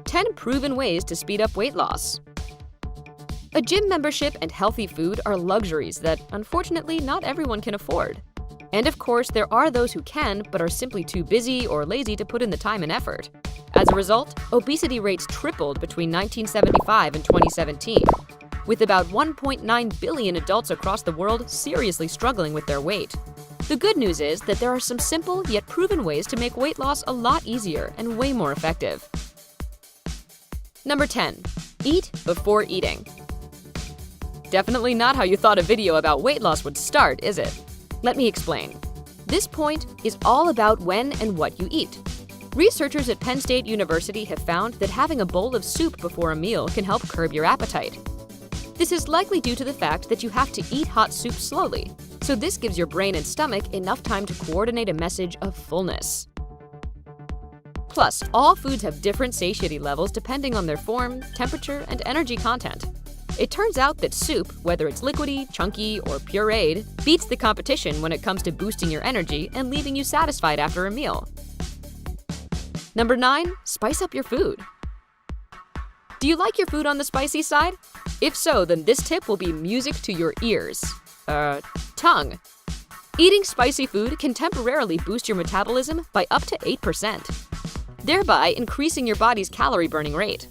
10 proven ways to speed up weight loss. A gym membership and healthy food are luxuries that, unfortunately, not everyone can afford. And of course, there are those who can, but are simply too busy or lazy to put in the time and effort. As a result, obesity rates tripled between 1975 and 2017, with about 1.9 billion adults across the world seriously struggling with their weight. The good news is that there are some simple yet proven ways to make weight loss a lot easier and way more effective. Number 10. Eat before eating. Definitely not how you thought a video about weight loss would start, is it? Let me explain. This point is all about when and what you eat. Researchers at Penn State University have found that having a bowl of soup before a meal can help curb your appetite. This is likely due to the fact that you have to eat hot soup slowly, so this gives your brain and stomach enough time to coordinate a message of fullness. Plus, all foods have different satiety levels depending on their form, temperature, and energy content. It turns out that soup, whether it's liquidy, chunky, or pureed, beats the competition when it comes to boosting your energy and leaving you satisfied after a meal. Number 9. Spice up your food. Do you like your food on the spicy side? If so, then this tip will be music to your ears. Tongue. Eating spicy food can temporarily boost your metabolism by up to 8%, thereby increasing your body's calorie burning rate.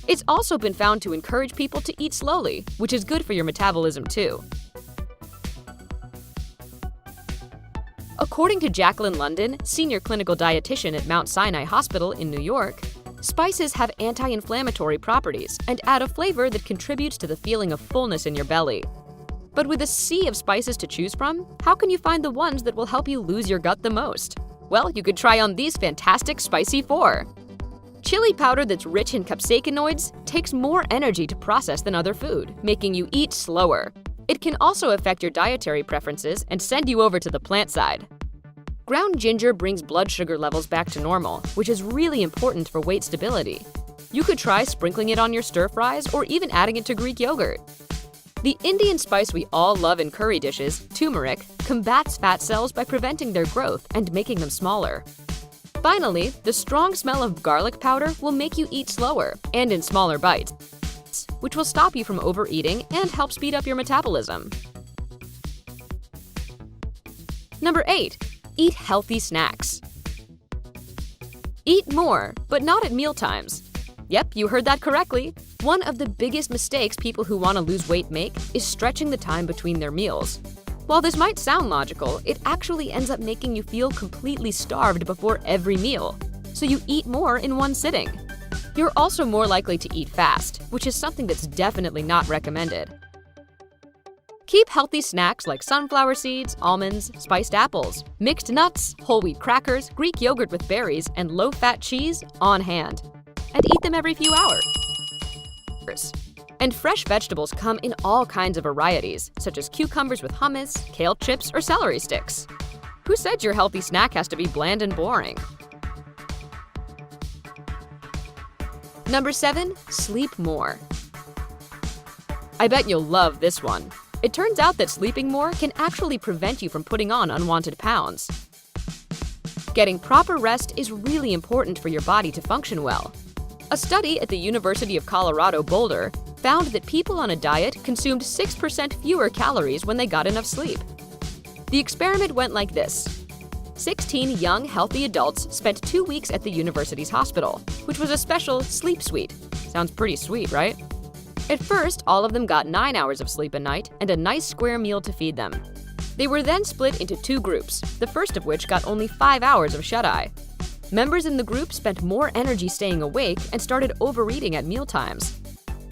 It's also been found to encourage people to eat slowly, which is good for your metabolism too. According to Jacqueline London, senior clinical dietitian at Mount Sinai Hospital in New York, spices have anti-inflammatory properties and add a flavor that contributes to the feeling of fullness in your belly. But with a sea of spices to choose from, how can you find the ones that will help you lose your gut the most? Well, you could try on these fantastic spicy 4. Chili powder that's rich in capsaicinoids takes more energy to process than other food, making you eat slower. It can also affect your dietary preferences and send you over to the plant side. Ground ginger brings blood sugar levels back to normal, which is really important for weight stability. You could try sprinkling it on your stir fries or even adding it to Greek yogurt. The Indian spice we all love in curry dishes, turmeric, combats fat cells by preventing their growth and making them smaller. Finally, the strong smell of garlic powder will make you eat slower and in smaller bites, which will stop you from overeating and help speed up your metabolism. Number 8. Eat healthy snacks. Eat more, but not at mealtimes. Yep, you heard that correctly. One of the biggest mistakes people who want to lose weight make is stretching the time between their meals. While this might sound logical, it actually ends up making you feel completely starved before every meal, so you eat more in one sitting. You're also more likely to eat fast, which is something that's definitely not recommended. Keep healthy snacks like sunflower seeds, almonds, spiced apples, mixed nuts, whole wheat crackers, Greek yogurt with berries, and low-fat cheese on hand, and eat them every few hours. And fresh vegetables come in all kinds of varieties, such as cucumbers with hummus, kale chips, or celery sticks. Who said your healthy snack has to be bland and boring? Number 7. Sleep more. I bet you'll love this one. It turns out that sleeping more can actually prevent you from putting on unwanted pounds. Getting proper rest is really important for your body to function well. A study at the University of Colorado Boulder found that people on a diet consumed 6% fewer calories when they got enough sleep. The experiment went like this. 16 young, healthy adults spent 2 weeks at the university's hospital, which was a special sleep suite. Sounds pretty sweet, right? At first, all of them got 9 hours of sleep a night and a nice square meal to feed them. They were then split into 2 groups, the first of which got only 5 hours of shut-eye. Members in the group spent more energy staying awake and started overeating at mealtimes.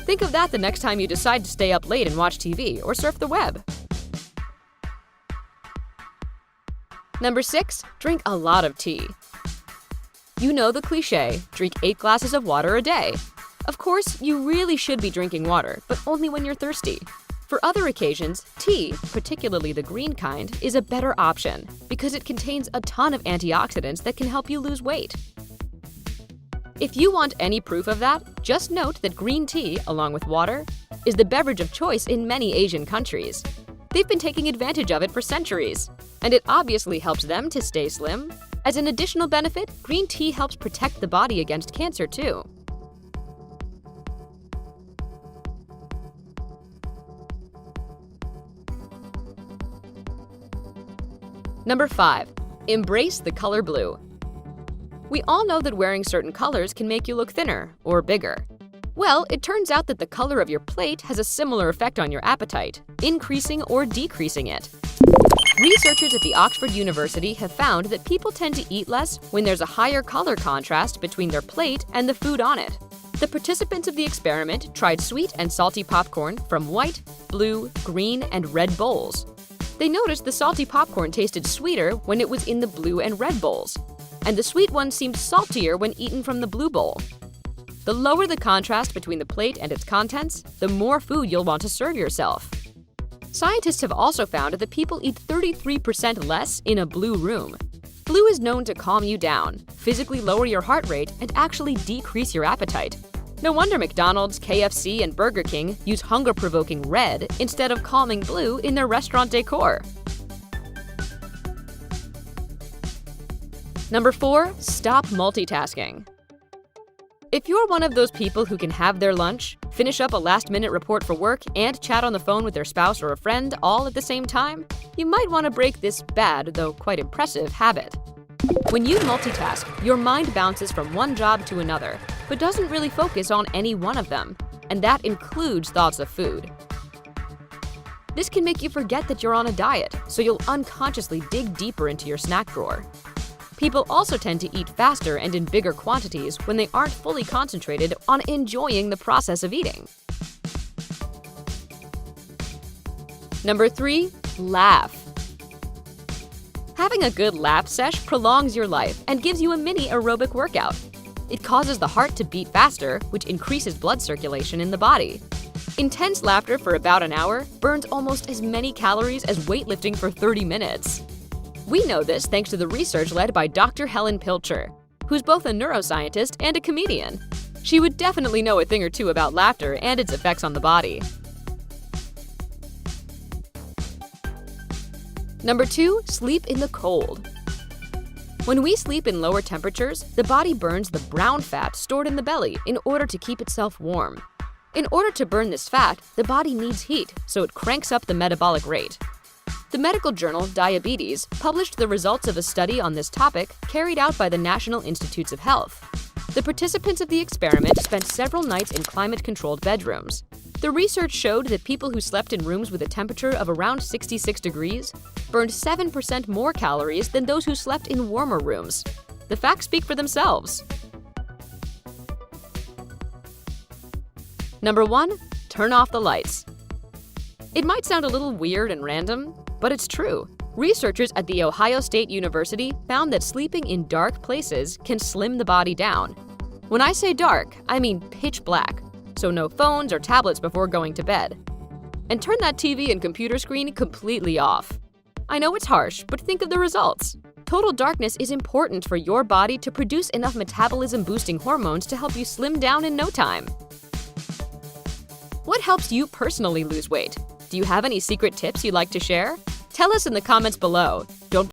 Think of that the next time you decide to stay up late and watch TV or surf the web. Number 6. Drink a lot of tea. You know the cliche, drink 8 glasses of water a day. Of course, you really should be drinking water, but only when you're thirsty. For other occasions, tea, particularly the green kind, is a better option because it contains a ton of antioxidants that can help you lose weight. If you want any proof of that, just note that green tea, along with water, is the beverage of choice in many Asian countries. They've been taking advantage of it for centuries, and it obviously helps them to stay slim. As an additional benefit, green tea helps protect the body against cancer too. Number 5. Embrace the color blue. We all know that wearing certain colors can make you look thinner or bigger. Well, it turns out that the color of your plate has a similar effect on your appetite, increasing or decreasing it. Researchers at the Oxford University have found that people tend to eat less when there's a higher color contrast between their plate and the food on it. The participants of the experiment tried sweet and salty popcorn from white, blue, green, and red bowls. They noticed the salty popcorn tasted sweeter when it was in the blue and red bowls, and the sweet one seemed saltier when eaten from the blue bowl. The lower the contrast between the plate and its contents, the more food you'll want to serve yourself. Scientists have also found that people eat 33% less in a blue room. Blue is known to calm you down, physically lower your heart rate, and actually decrease your appetite. No wonder McDonald's, KFC, and Burger King use hunger-provoking red instead of calming blue in their restaurant decor. Number 4. Stop multitasking. If you're one of those people who can have their lunch, finish up a last-minute report for work, and chat on the phone with their spouse or a friend all at the same time, you might want to break this bad, though quite impressive, habit. When you multitask, your mind bounces from one job to another, but doesn't really focus on any one of them, and that includes thoughts of food. This can make you forget that you're on a diet, so you'll unconsciously dig deeper into your snack drawer. People also tend to eat faster and in bigger quantities when they aren't fully concentrated on enjoying the process of eating. Number 3. Laugh. Having a good laugh sesh prolongs your life and gives you a mini aerobic workout. It causes the heart to beat faster, which increases blood circulation in the body. Intense laughter for about an hour burns almost as many calories as weightlifting for 30 minutes. We know this thanks to the research led by Dr. Helen Pilcher, who's both a neuroscientist and a comedian. She would definitely know a thing or two about laughter and its effects on the body. Number 2. Sleep in the cold. When we sleep in lower temperatures, the body burns the brown fat stored in the belly in order to keep itself warm. In order to burn this fat, the body needs heat, so it cranks up the metabolic rate. The medical journal Diabetes published the results of a study on this topic carried out by the National Institutes of Health. The participants of the experiment spent several nights in climate-controlled bedrooms. The research showed that people who slept in rooms with a temperature of around 66 degrees burned 7% more calories than those who slept in warmer rooms. The facts speak for themselves. Number 1. Turn off the lights. It might sound a little weird and random, but it's true. Researchers at The Ohio State University found that sleeping in dark places can slim the body down. When I say dark, I mean pitch black, so no phones or tablets before going to bed. And turn that TV and computer screen completely off. I know it's harsh, but think of the results. Total darkness is important for your body to produce enough metabolism-boosting hormones to help you slim down in no time. What helps you personally lose weight? Do you have any secret tips you'd like to share? Tell us in the comments below. Don't